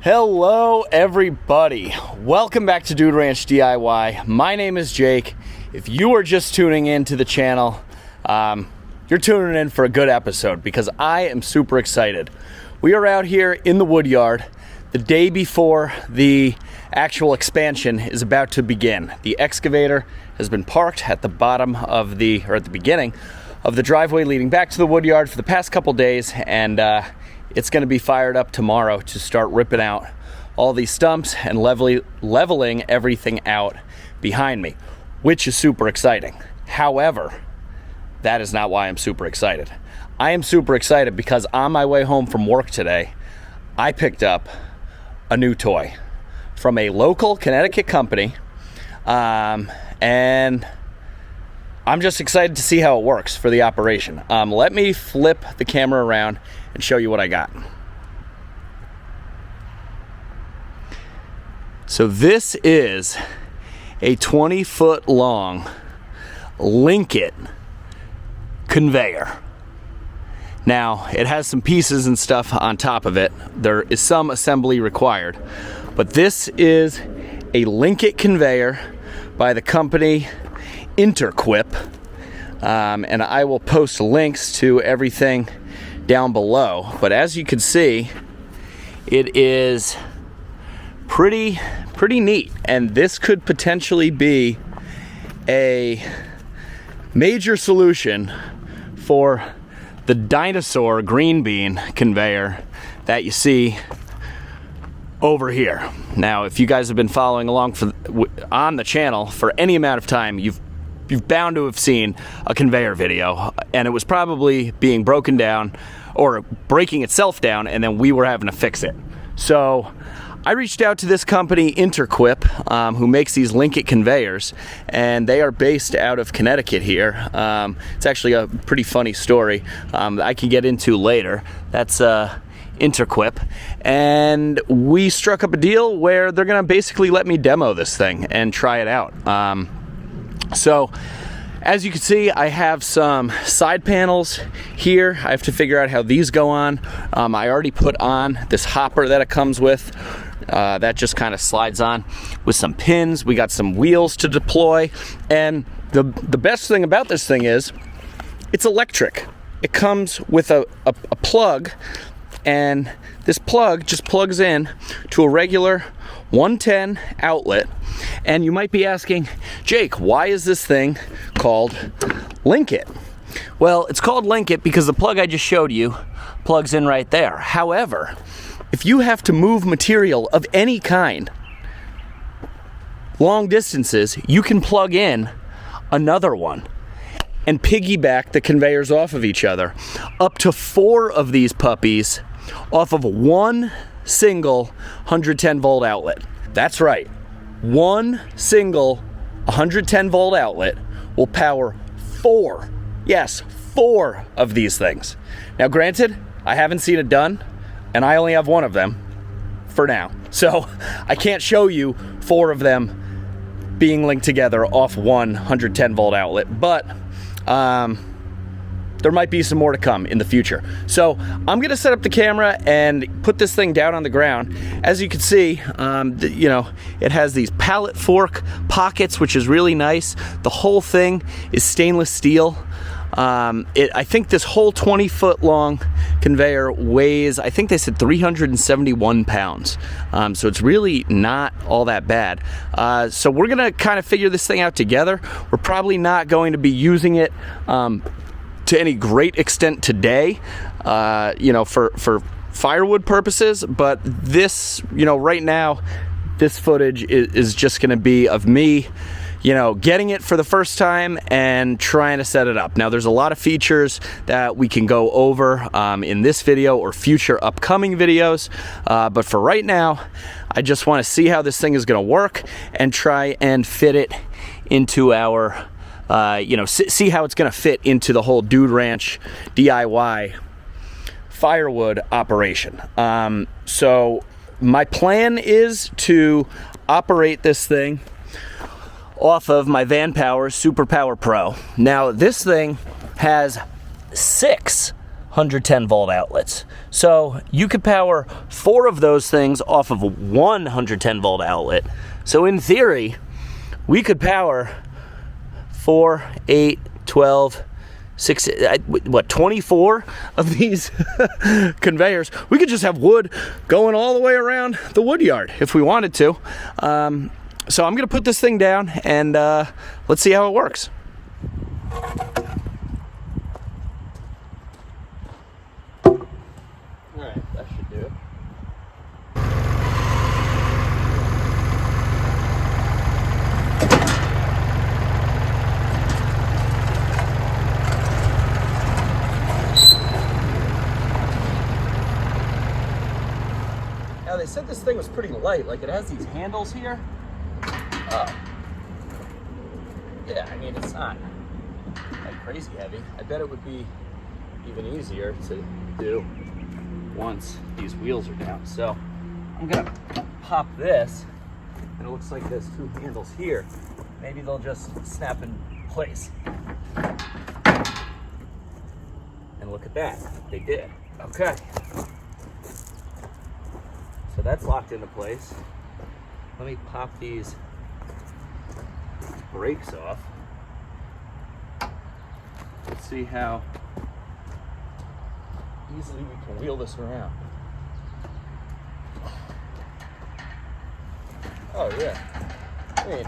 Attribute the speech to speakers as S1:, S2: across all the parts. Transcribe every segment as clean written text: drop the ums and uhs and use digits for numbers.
S1: Hello everybody, welcome back to Dude Ranch DIY. My name is Jake. If you are just tuning in to the channel, you're tuning in for a good episode because I am super excited. We are out here in the wood yard the day before the actual expansion is about to begin. The excavator has been parked at the bottom of at the beginning of the driveway leading back to the wood yard for the past couple days, and it's going to be fired up tomorrow to start ripping out all these stumps and leveling everything out behind me, which is super exciting. However, that is not why I'm super excited. I am super excited because on my way home from work today, I picked up a new toy from a local Connecticut company, and I'm just excited to see how it works for the operation. Let me flip the camera around and show you what I got. So this is a 20-foot long LINKIT conveyor. Now, it has some pieces and stuff on top of it. There is some assembly required, but this is a LINKIT conveyor by the company InterQuip, and I will post links to everything down below. But as you can see, it is pretty neat, and this could potentially be a major solution for the dinosaur green bean conveyor that you see over here. Now, if you guys have been following along on the channel for any amount of time, you've bound to have seen a conveyor video, and it was probably being broken down or breaking itself down, and then we were having to fix it. So I reached out to this company InterQuip, who makes these LINKIT conveyors, and they are based out of Connecticut here. It's actually a pretty funny story that I can get into later. That's InterQuip, and we struck up a deal where they're gonna basically let me demo this thing and try it out. So as you can see, I have some side panels here. I have to figure out how these go on. I already put on this hopper that it comes with. That just kind of slides on with some pins. We got some wheels to deploy, and the best thing about this thing is it's electric. It comes with a plug, and this plug just plugs in to a regular 110 outlet. And you might be asking, Jake, why is this thing called LINKIT? Well, it's called LINKIT because the plug I just showed you plugs in right there. However, if you have to move material of any kind long distances, you can plug in another one and piggyback the conveyors off of each other. Up to 4 of these puppies off of one single 110 volt outlet. That's right. One single 110 volt outlet will power 4, yes, 4 of these things. Now granted, I haven't seen it done, and I only have one of them for now. So I can't show you 4 of them being linked together off one 110 volt outlet, but there might be some more to come in the future. So I'm gonna set up the camera and put this thing down on the ground. As you can see, it has these pallet fork pockets, which is really nice. The whole thing is stainless steel. I think this whole 20-foot long conveyor weighs, I think they said 371 pounds. So it's really not all that bad. So we're gonna kind of figure this thing out together. We're probably not going to be using it to any great extent today, for firewood purposes, but this, right now, this footage is just gonna be of me, getting it for the first time and trying to set it up. Now, there's a lot of features that we can go over in this video or future upcoming videos, but for right now, I just wanna see how this thing is gonna work and try and fit it into our see how it's gonna fit into the whole Dude Ranch DIY firewood operation. So my plan is to operate this thing off of my Van Power Super Power Pro. Now this thing has 6
S2: 110 volt outlets. So you could power 4 of those things off of 110 volt outlet. So in theory, we could power 4, 8, 12, 6, 24 of these conveyors. We could just have wood going all the way around the wood yard if we wanted to. So I'm gonna put this thing down and let's see how it works. All right, that should do it. Now they said this thing was pretty light, like it has these handles here. Yeah, I mean, it's not like crazy heavy. I bet it would be even easier to do once these wheels are down. So I'm gonna pop this, and it looks like there's 2 handles here. Maybe they'll just snap in place. And look at that, they did. Okay. So that's locked into place. Let me pop these brakes off. Let's see how easily we can wheel this around. Oh yeah, I mean,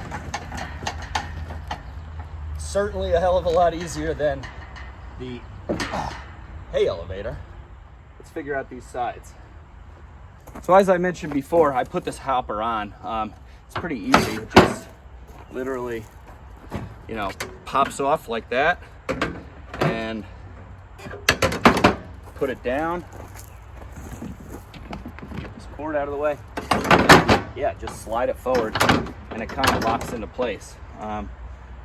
S2: certainly a hell of a lot easier than the hay elevator. Let's figure out these sides. So as I mentioned before, I put this hopper on. It's pretty easy. It just literally, you know, pops off like that and put it down. Get this cord out of the way. Yeah, just slide it forward and it kind of locks into place. So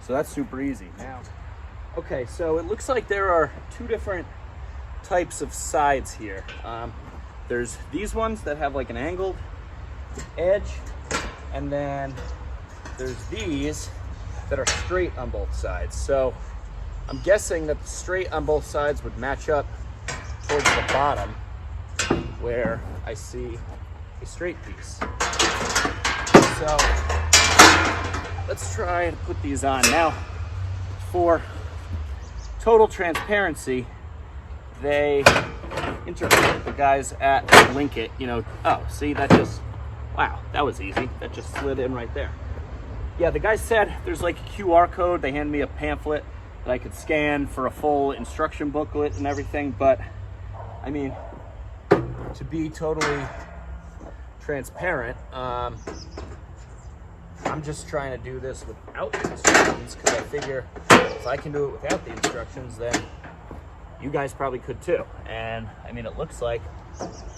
S2: that's super easy. Now, okay, so it looks like there are 2 different types of sides here. There's these ones that have like an angled edge, and then there's these that are straight on both sides. So I'm guessing that the straight on both sides would match up towards the bottom where I see a straight piece. So let's try and put these on. Now, for total transparency, InterQuip, the guys at LINKIT, you know, oh, see, that just, wow, that was easy. That just slid in right there. Yeah, the guy said there's like a QR code. They handed me a pamphlet that I could scan for a full instruction booklet and everything. But I mean, to be totally transparent, I'm just trying to do this without the instructions, because I figure if I can do it without the instructions, then you guys probably could too. And I mean, it looks like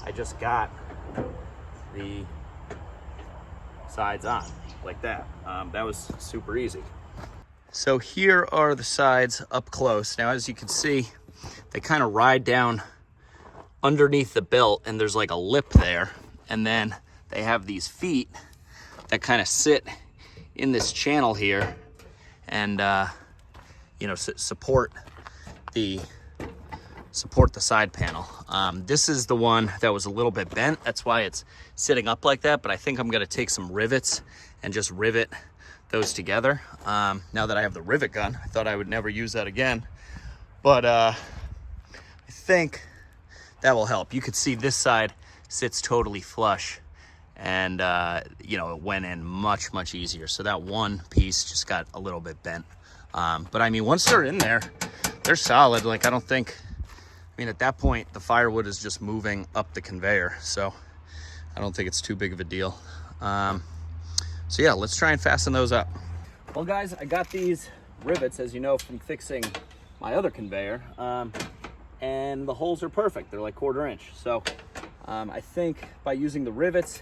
S2: I just got the sides on like that. That was super easy. So here are the sides up close. Now, as you can see, they kind of ride down underneath the belt, and there's like a lip there. And then they have these feet that kind of sit in this channel here and, you know, support the side panel. This is the one that was a little bit bent. That's why it's sitting up like that. But I think I'm gonna take some rivets and just rivet those together. Now that I have the rivet gun, I thought I would never use that again. But I think that will help. You could see this side sits totally flush, and you know, it went in much, much easier. So that one piece just got a little bit bent. But I mean, once they're in there, they're solid. Like, I mean, at that point, the firewood is just moving up the conveyor. So I don't think it's too big of a deal. So yeah, let's try and fasten those up. Well guys, I got these rivets, as you know, from fixing my other conveyor. And the holes are perfect. They're like 1/4 inch. So I think by using the rivets,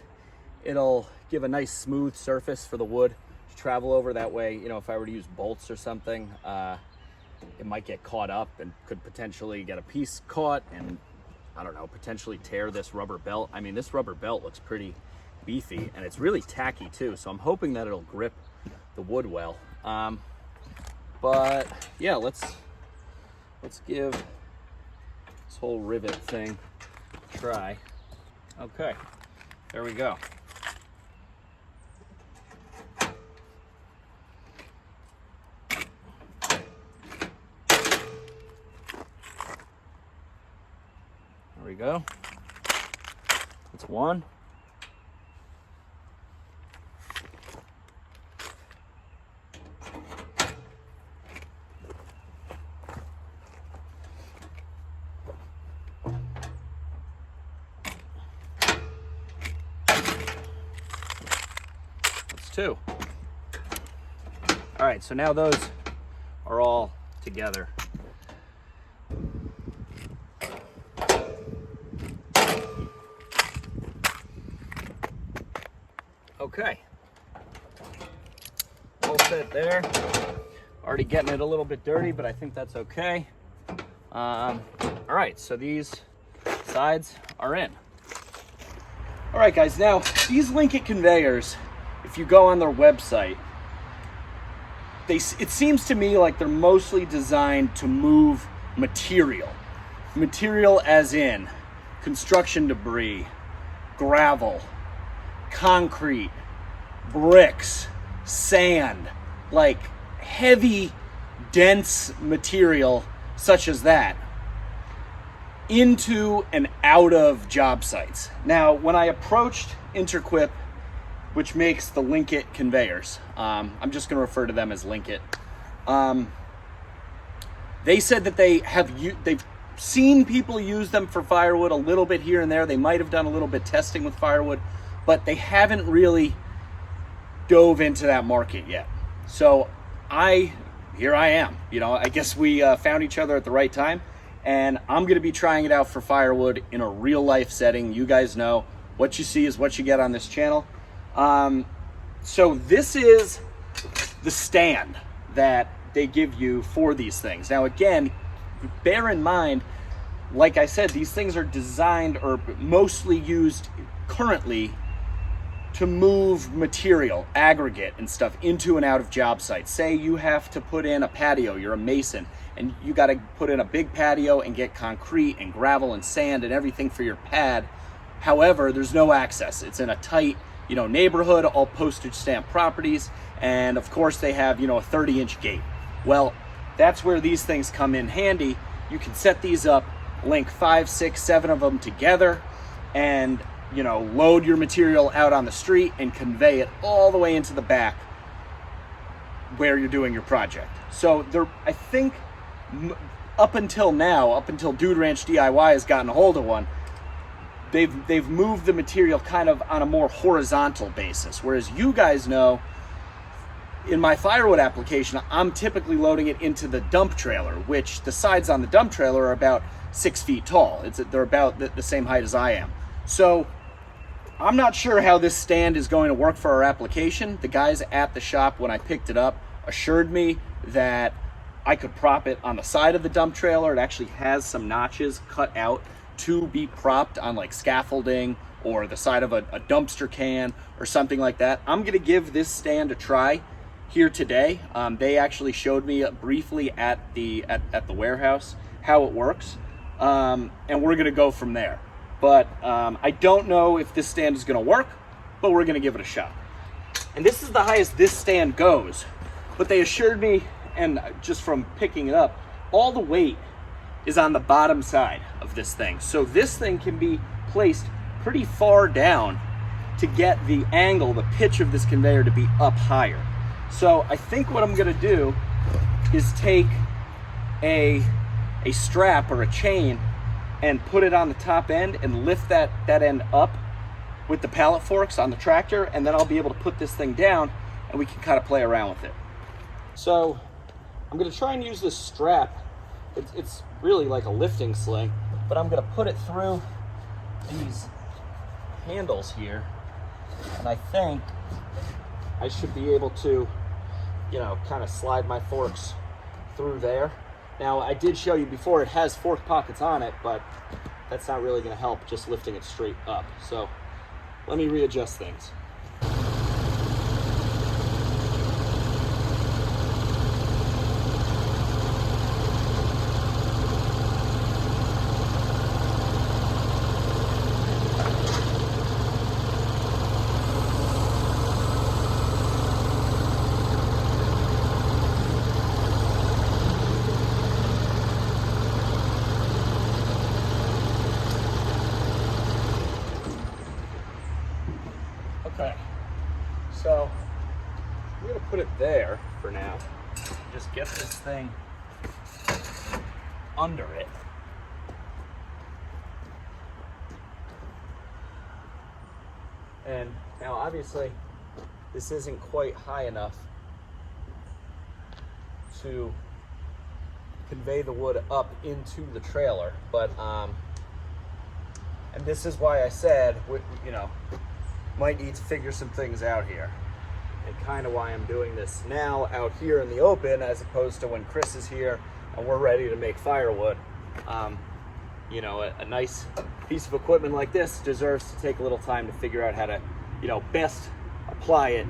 S2: it'll give a nice smooth surface for the wood to travel over. That way, you know, if I were to use bolts or something, it might get caught up and could potentially get a piece caught and, I don't know, potentially tear this rubber belt. I mean, this rubber belt looks pretty beefy, and it's really tacky too, so I'm hoping that it'll grip the wood well. But yeah, let's give this whole rivet thing try. Okay, there we go. There we go. That's one. Two. All right, so now those are all together. Okay, all set there. Already getting it a little bit dirty, but I think that's okay. All right, so these sides are in. All right, guys, now these LINKIT conveyors, if you go on their website, it seems to me like they're mostly designed to move material. Material as in construction debris, gravel, concrete, bricks, sand, like heavy, dense material such as that, into and out of job sites. Now, when I approached InterQuip, which makes the LINKIT conveyors, I'm just going to refer to them as LINKIT. They said that they've seen people use them for firewood a little bit here and there. They might have done a little bit testing with firewood, but they haven't really dove into that market yet. So here I am. You know, I guess we found each other at the right time, and I'm going to be trying it out for firewood in a real life setting. You guys know what you see is what you get on this channel. So this is the stand that they give you for these things. Now, again, bear in mind, like I said, these things are designed or mostly used currently to move material, aggregate and stuff into and out of job sites. Say you have to put in a patio, you're a mason, and you got to put in a big patio and get concrete and gravel and sand and everything for your pad. However, there's no access. It's in a tight, neighborhood, all postage stamp properties, and of course they have, a 30-inch gate. Well, that's where these things come in handy. You can set these up, link 5, 6, 7 of them together, and load your material out on the street and convey it all the way into the back where you're doing your project. So I think up until Dude Ranch DIY has gotten a hold of one, they've moved the material kind of on a more horizontal basis. Whereas you guys know, in my firewood application, I'm typically loading it into the dump trailer, which the sides on the dump trailer are about 6 feet tall. They're about the same height as I am. So I'm not sure how this stand is going to work for our application. The guys at the shop, when I picked it up, assured me that I could prop it on the side of the dump trailer. It actually has some notches cut out to be propped on like scaffolding or the side of a dumpster can or something like that. I'm going to give this stand a try here today. They actually showed me briefly at the warehouse how it works, and we're going to go from there. But I don't know if this stand is going to work, but we're going to give it a shot. And this is the highest this stand goes, but they assured me, and just from picking it up, all the weight is on the bottom side of this thing. So this thing can be placed pretty far down to get the angle, the pitch of this conveyor to be up higher. So I think what I'm gonna do is take a strap or a chain and put it on the top end and lift that end up with the pallet forks on the tractor, and then I'll be able to put this thing down and we can kind of play around with it. So I'm gonna try and use this strap. It's really like a lifting sling, but I'm gonna put it through these handles here, and I think I should be able to, kind of slide my forks through there. Now, I did show you before it has fork pockets on it, but that's not really gonna help just lifting it straight up. So let me readjust things. Okay, so I'm gonna put it there for now. Just get this thing under it. And now obviously this isn't quite high enough to convey the wood up into the trailer, but and this is why I said, you know, might need to figure some things out here, and kind of why I'm doing this now out here in the open as opposed to when Chris is here and we're ready to make firewood. You know, a nice piece of equipment like this deserves to take a little time to figure out how to, you know, best apply it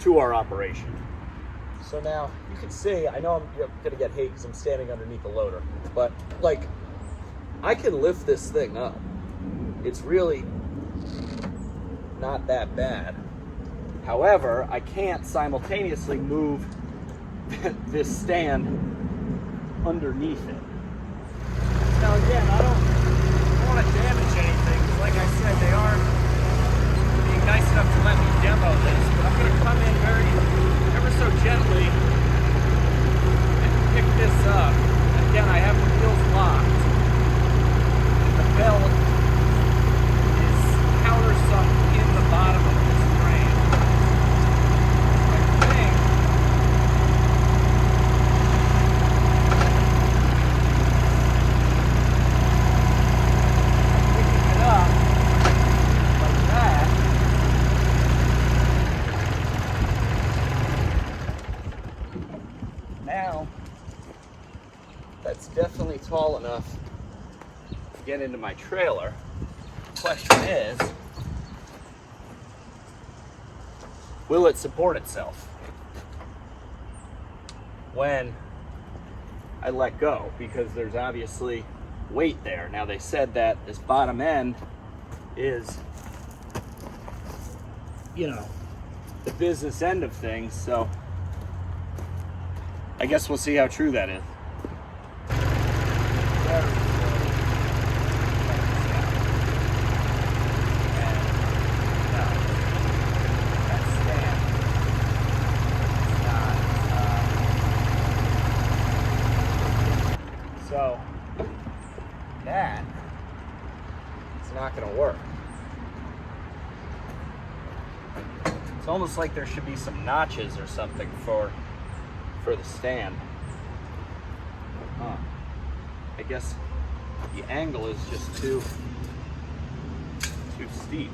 S2: to our operation. So now you can see, I know I'm gonna get hate because I'm standing underneath the loader, but like, I can lift this thing up. It's really not that bad. However, I can't simultaneously move this stand underneath it. Now again, I don't want to damage anything, because like I said, they are being nice enough to let me demo this, but I'm going to come in ever so gently and pick this up. Again, I have the wheels locked. The belt is countersunk in the bottom of this frame. I think picking it up like that. Now, that's definitely tall enough to get into my trailer. The question is, will it support itself when I let go? Because there's obviously weight there. Now they said that this bottom end is, you know, the business end of things, so I guess we'll see how true that is. So that is not going to work. It's almost like there should be some notches or something for the stand. Huh. I guess the angle is just too steep.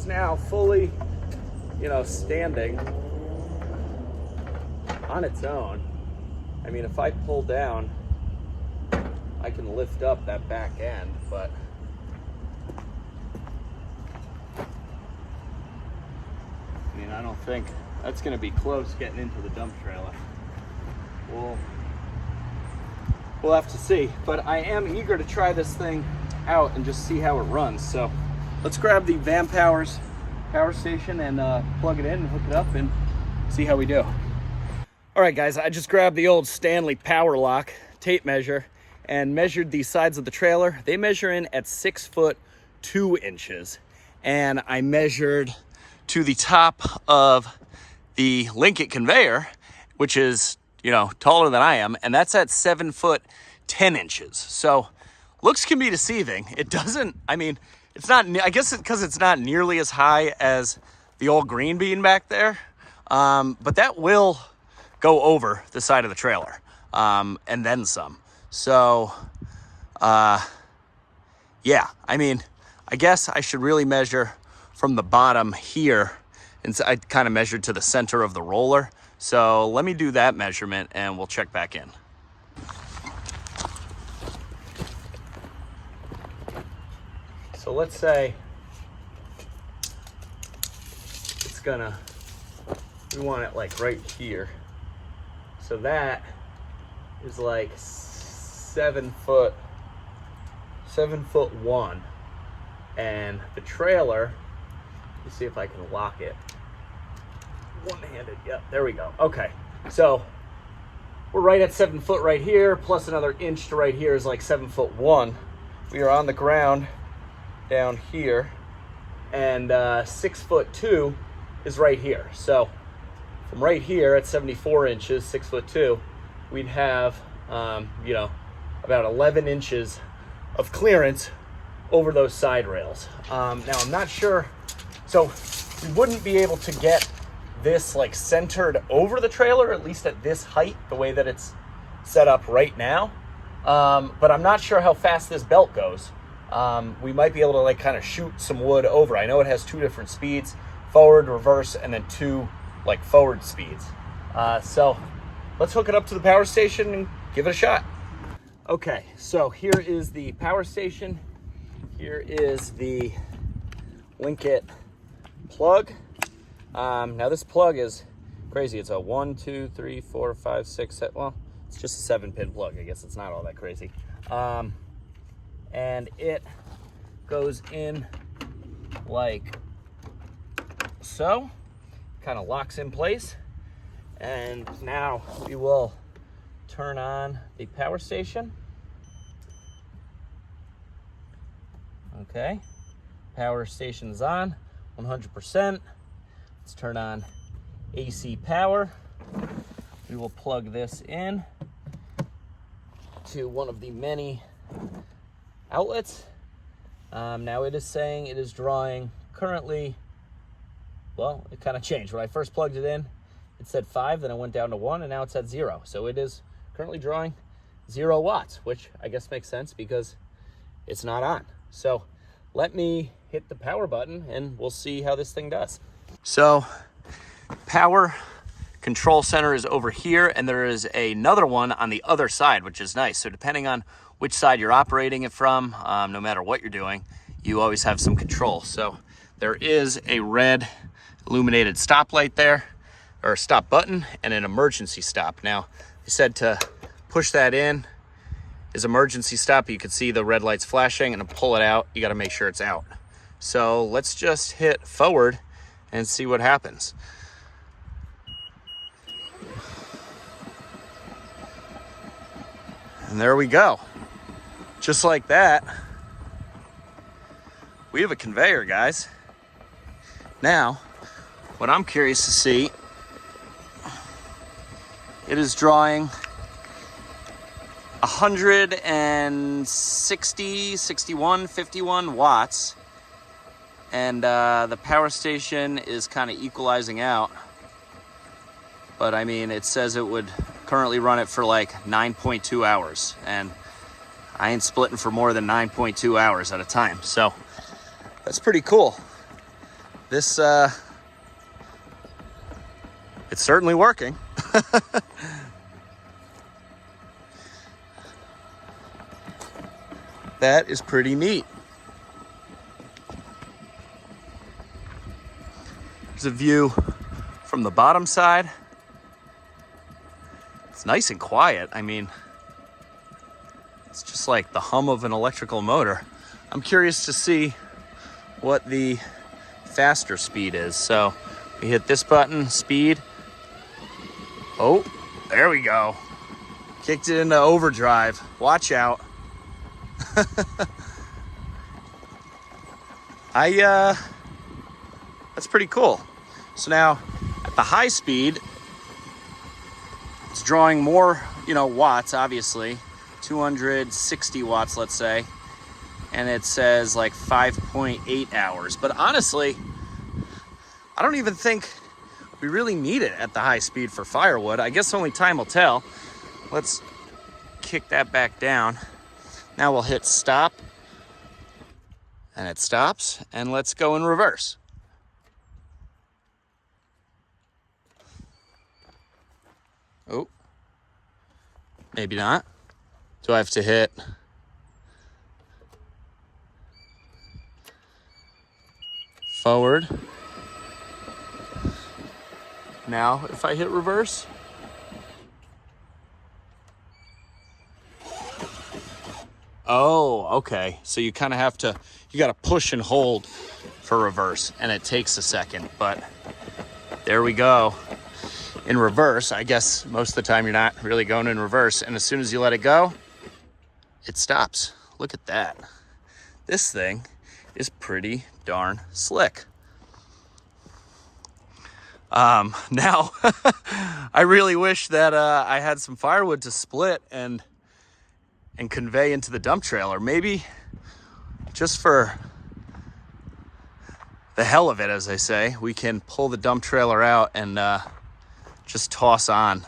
S2: Now fully, you know, standing on its own. I mean, if I pull down, I can lift up that back end, but I mean, I don't think that's going to be close getting into the dump trailer. We'll have to see, but I am eager to try this thing out and just see how it runs. So let's grab the Van Powers power station and plug it in and hook it up and see how we do. All right, guys, I just grabbed the old Stanley Power Lock tape measure and measured the sides of the trailer. They measure in at 6 foot 2 inches. And I measured to the top of the LINKIT conveyor, which is, you know, taller than I am, and that's at 7 foot 10 inches. So looks can be deceiving. It doesn't, I mean, it's not, I guess it's because it's not nearly as high as the old green bean back there, but that will go over the side of the trailer, and then some. So, yeah, I mean, I guess I should really measure from the bottom here, and I kind of measured to the center of the roller. So let me do that measurement and we'll check back in. So let's say it's gonna, we want it like right here. So that is like 7 foot 1. And the trailer
S1: Let's see if I can lock it. One-handed, yep, there we go. Okay, so we're right at 7 foot right here, plus another inch to right here is like 7'1". We are on the ground down here, and 6'2" is right here. So from right here at 74 inches, 6'2", we'd have, you know, about 11 inches of clearance over those side rails. Now I'm not sure, so we wouldn't be able to get this like centered over the trailer, at least at this height, the way that it's set up right now. But I'm not sure how fast this belt goes. We might be able to like kind of shoot some wood over. I know it has 2 different speeds, forward, reverse, and then 2 like forward speeds. So let's hook it up to the power station and give it a shot. Okay, so here is the power station. Here is the LINKIT plug. Now this plug is crazy. It's a 1, 2, 3, 4, 5, 6, 7, well, it's just a 7-pin plug. I guess it's not all that crazy. And it goes in like so, kind of locks in place. And now we will turn on the power station. Okay, power station's on 100%. Let's turn on AC power. We will plug this in to one of the many outlets. Now it is saying it is drawing currently, well, it kind of changed. When I first plugged it in, it said 5, then it went down to 1, and now it's at 0. So it is currently drawing 0 watts, which I guess makes sense because it's not on. So let me hit the power button and we'll see how this thing does. So power control center is over here, and there is another one on the other side, which is nice. So depending on which side you're operating it from, no matter what you're doing, you always have some control. So there is a red illuminated stop light there, or a stop button, and an emergency stop. Now, they said to push that in is emergency stop. You can see the red lights flashing, and to pull it out, you got to make sure it's out. So let's just hit forward and see what happens. And there we go. Just like that, we have a conveyor, guys. Now, what I'm curious to see, it is drawing 160, 61, 51 watts. And the power station is kind of equalizing out. But I mean, it says it would currently run it for like 9.2 hours. And I ain't splitting for more than 9.2 hours at a time. So that's pretty cool. This, it's certainly working. That is pretty neat. There's a view from the bottom side. It's nice and quiet. I mean, it's just like the hum of an electrical motor. I'm curious to see what the faster speed is. So we hit this button, speed. Oh, there we go. Kicked it into overdrive. Watch out. That's pretty cool. So now at the high speed, it's drawing more, watts, obviously, 260 watts, let's say. And it says like 5.8 hours. But honestly, I don't even think we really need it at the high speed for firewood. I guess only time will tell. Let's kick that back down. Now we'll hit stop, and it stops, and let's go in reverse. Oh, maybe not. Do I have to hit? Forward. Now, if I hit reverse, oh, okay. So you kind of have to, you got to push and hold
S2: for reverse, and it takes a second, but there we go. In reverse, I guess most of the time you're not really going in reverse, and as soon as you let it go, it stops. Look at that. This thing is pretty darn slick. Now, I really wish that I had some firewood to split and convey into the dump trailer. Maybe just for the hell of it, as they say, we can pull the dump trailer out and just toss on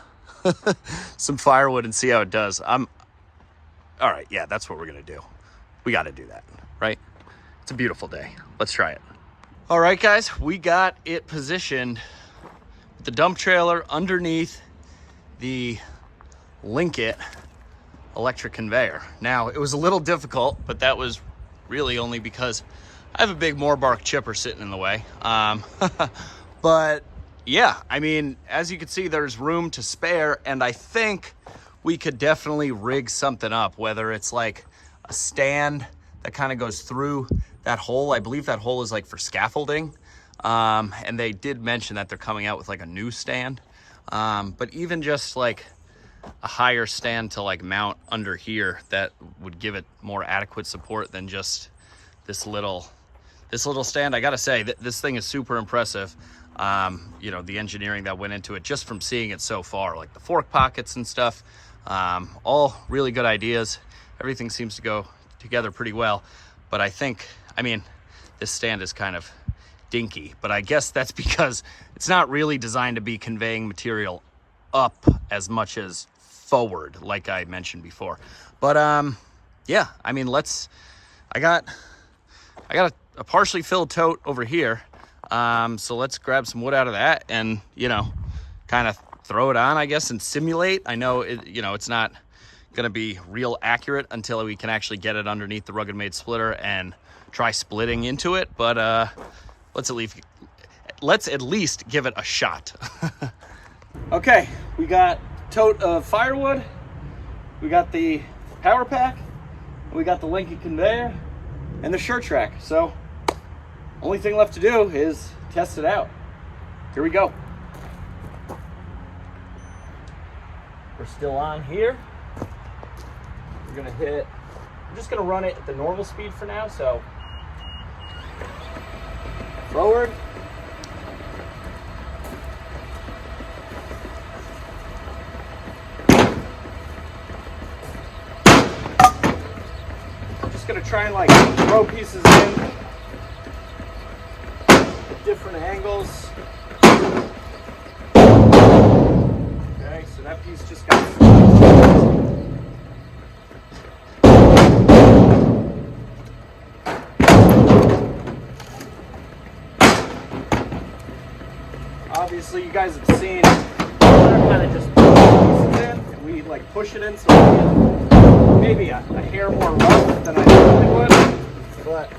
S2: some firewood and see how it does. All right, yeah, that's what we're gonna do. We gotta do that, right? It's a beautiful day. Let's try it. All right, guys, we got it positioned. The dump trailer underneath the LINKIT electric conveyor. Now, it was a little difficult, but that was really only because I have a big Morbark chipper sitting in the way. But yeah, I mean, as you can see, there's room to spare, and I think we could definitely rig something up, whether it's like a stand that kind of goes through that hole. I believe that hole is like for scaffolding. And they did mention that they're coming out with like a new stand. But even just like a higher stand to like mount under here that would give it more adequate support than just this little stand. I gotta say that this thing is super impressive. You know, the engineering that went into it just from seeing it so far, like the fork pockets and stuff, all really good ideas. Everything seems to go together pretty well. But I think, I mean, this stand is kind of dinky, but I guess that's because it's not really designed to be conveying material up as much as forward, like I mentioned before. But yeah, I mean, I got a partially filled tote over here, so let's grab some wood out of that and, you know, kind of throw it on, I guess, and simulate. I know it's not gonna be real accurate until we can actually get it underneath the RuggedMade splitter and try splitting into it, but let's at least give it a shot. Okay, we got a tote of firewood, we got the power pack, we got the LINKIT conveyor, and the Sure-Trac. So, only thing left to do is test it out. Here we go. We're still on here. We're just gonna run it at the normal speed for now, so forward. I'm just gonna try and like throw pieces in at different angles. Okay, so that piece just got obviously, you guys have seen kind of just put pieces in, and we like push it in so we get maybe a hair more rough than I normally would. But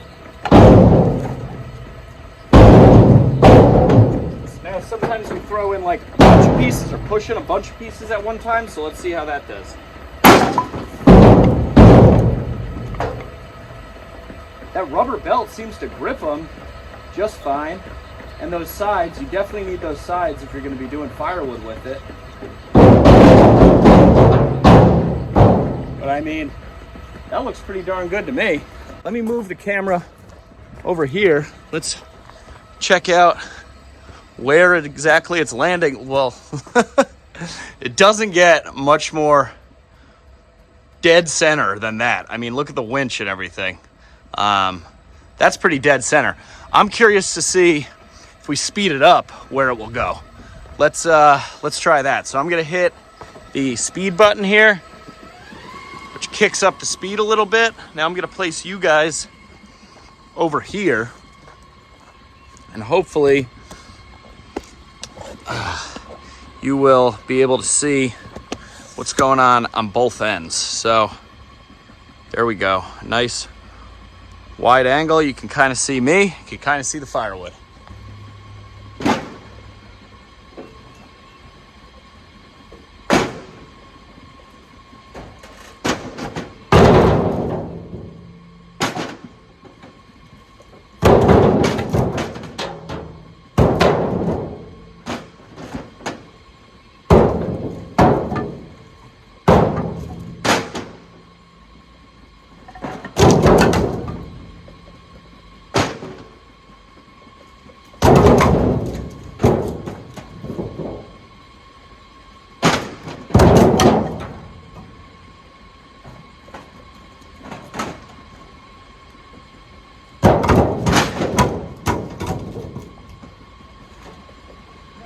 S2: now sometimes we throw in like a bunch of pieces or push in a bunch of pieces at one time. So let's see how that does. That rubber belt seems to grip them just fine. And those sides, you definitely need those sides if you're going to be doing firewood with it. But I mean, that looks pretty darn good to me. Let me move the camera over here. Let's check out where exactly it's landing. Well, it doesn't get much more dead center than that. I mean, look at the winch and everything. That's pretty dead center. I'm curious to see if we speed it up where it will go. Let's try that. So I'm gonna hit the speed button here, which kicks up the speed a little bit. Now I'm gonna place you guys over here, and hopefully you will be able to see what's going on both ends. So there we go. Nice wide angle. You can kind of see me. You can kind of see the firewood.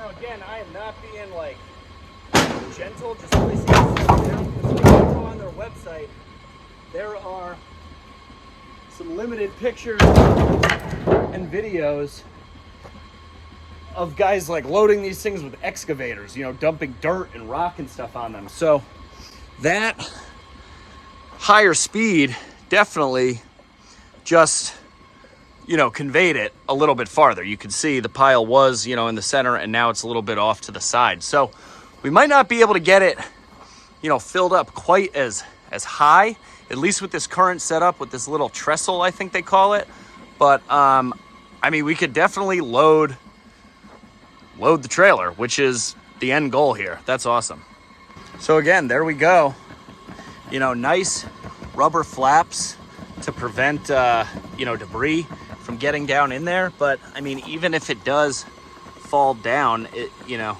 S1: Now again, I am not being like gentle, just really slow down, because when you go on their website, there are some limited pictures and videos of guys like loading these things with excavators, you know, dumping dirt and rock and stuff on them. So that higher speed definitely just, you know, conveyed it a little bit farther. You can see the pile was, you know, in the center, and now it's a little bit off to the side. So we might not be able to get it, you know, filled up quite as high, at least with this current setup with this little trestle, I think they call it. But I mean, we could definitely load the trailer, which is the end goal here. That's awesome. So again, there we go. You know, nice rubber flaps to prevent, you know, debris from getting down in there. But I mean, even if it does fall down, it, you know,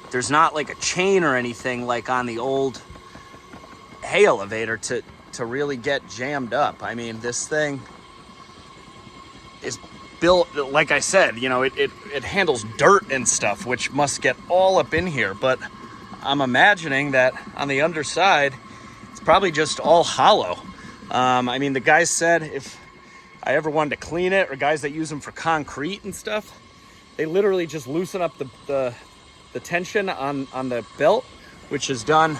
S1: there's not like a chain or anything like on the old hay elevator to really get jammed up. I mean, this thing is built, like I said, you know, it handles dirt and stuff, which must get all up in here. But I'm imagining that on the underside, it's probably just all hollow. I mean, the guys said if I ever wanted to clean it, or guys that use them for concrete and stuff, they literally just loosen up the tension on the belt, which is done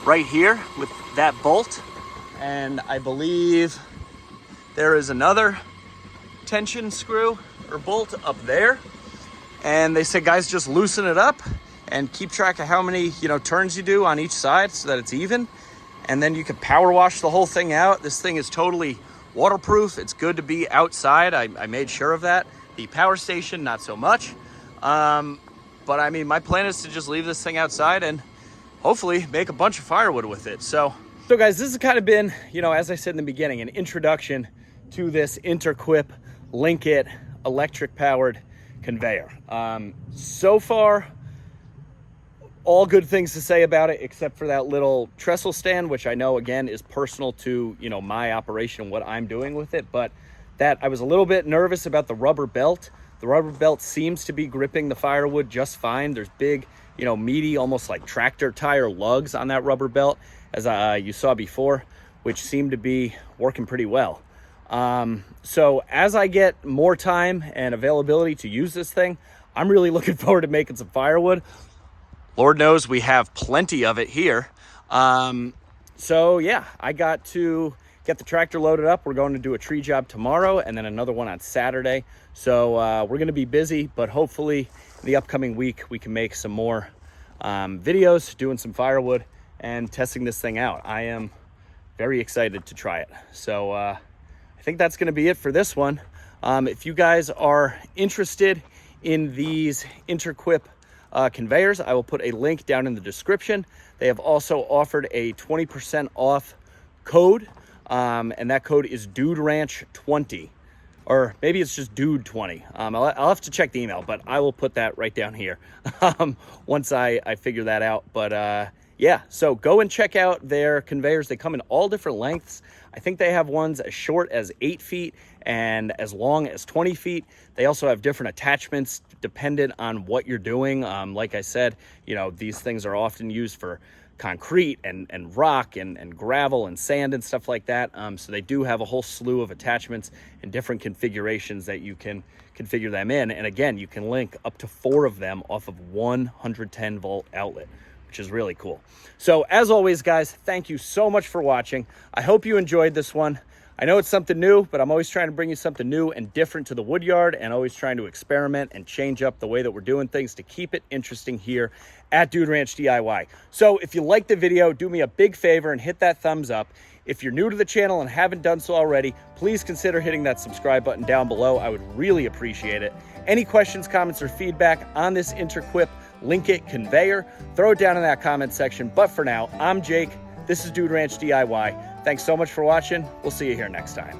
S1: right here with that bolt. And I believe there is another tension screw or bolt up there. And they said, guys, just loosen it up and keep track of how many, you know, turns you do on each side so that it's even. And then you can power wash the whole thing out. This thing is totally waterproof. It's good to be outside. I made sure of that. The power station, not so much. But I mean, my plan is to just leave this thing outside and hopefully make a bunch of firewood with it. So guys, this has kind of been, you know, as I said in the beginning, an introduction to this InterQuip LINKIT electric powered conveyor. So far, all good things to say about it, except for that little trestle stand, which I know again is personal to, you know, my operation, what I'm doing with it. But that I was a little bit nervous about the rubber belt. The rubber belt seems to be gripping the firewood just fine. There's big, you know, meaty, almost like tractor tire lugs on that rubber belt, as you saw before, which seem to be working pretty well. So as I get more time and availability to use this thing, I'm really looking forward to making some firewood. Lord knows we have plenty of it here. So yeah, I got to get the tractor loaded up. We're going to do a tree job tomorrow and then another one on Saturday. So we're going to be busy, but hopefully in the upcoming week we can make some more videos doing some firewood and testing this thing out. I am very excited to try it. So I think that's going to be it for this one. If you guys are interested in these InterQuip conveyors, I will put a link down in the description. They have also offered a 20% off code, and that code is DudeRanch20, or maybe it's just Dude20. I'll have to check the email, but I will put that right down here once I figure that out. But yeah, so go and check out their conveyors. They come in all different lengths. I think they have ones as short as 8 feet and as long as 20 feet. They also have different attachments dependent on what you're doing. Like I said, you know, these things are often used for concrete and rock and gravel and sand and stuff like that. So they do have a whole slew of attachments and different configurations that you can configure them in. And again, you can link up to 4 of them off of 110 volt outlet, which is really cool. So as always, guys, thank you so much for watching. I hope you enjoyed this one. I know it's something new, but I'm always trying to bring you something new and different to the wood yard, and always trying to experiment and change up the way that we're doing things to keep it interesting here at Dude Ranch DIY. So if you liked the video, do me a big favor and hit that thumbs up. If you're new to the channel and haven't done so already, please consider hitting that subscribe button down below. I would really appreciate it. Any questions, comments, or feedback on this InterQuip LINKIT conveyor, throw it down in that comment section. But for now, I'm Jake. This is Dude Ranch DIY. Thanks so much for watching. We'll see you here next time.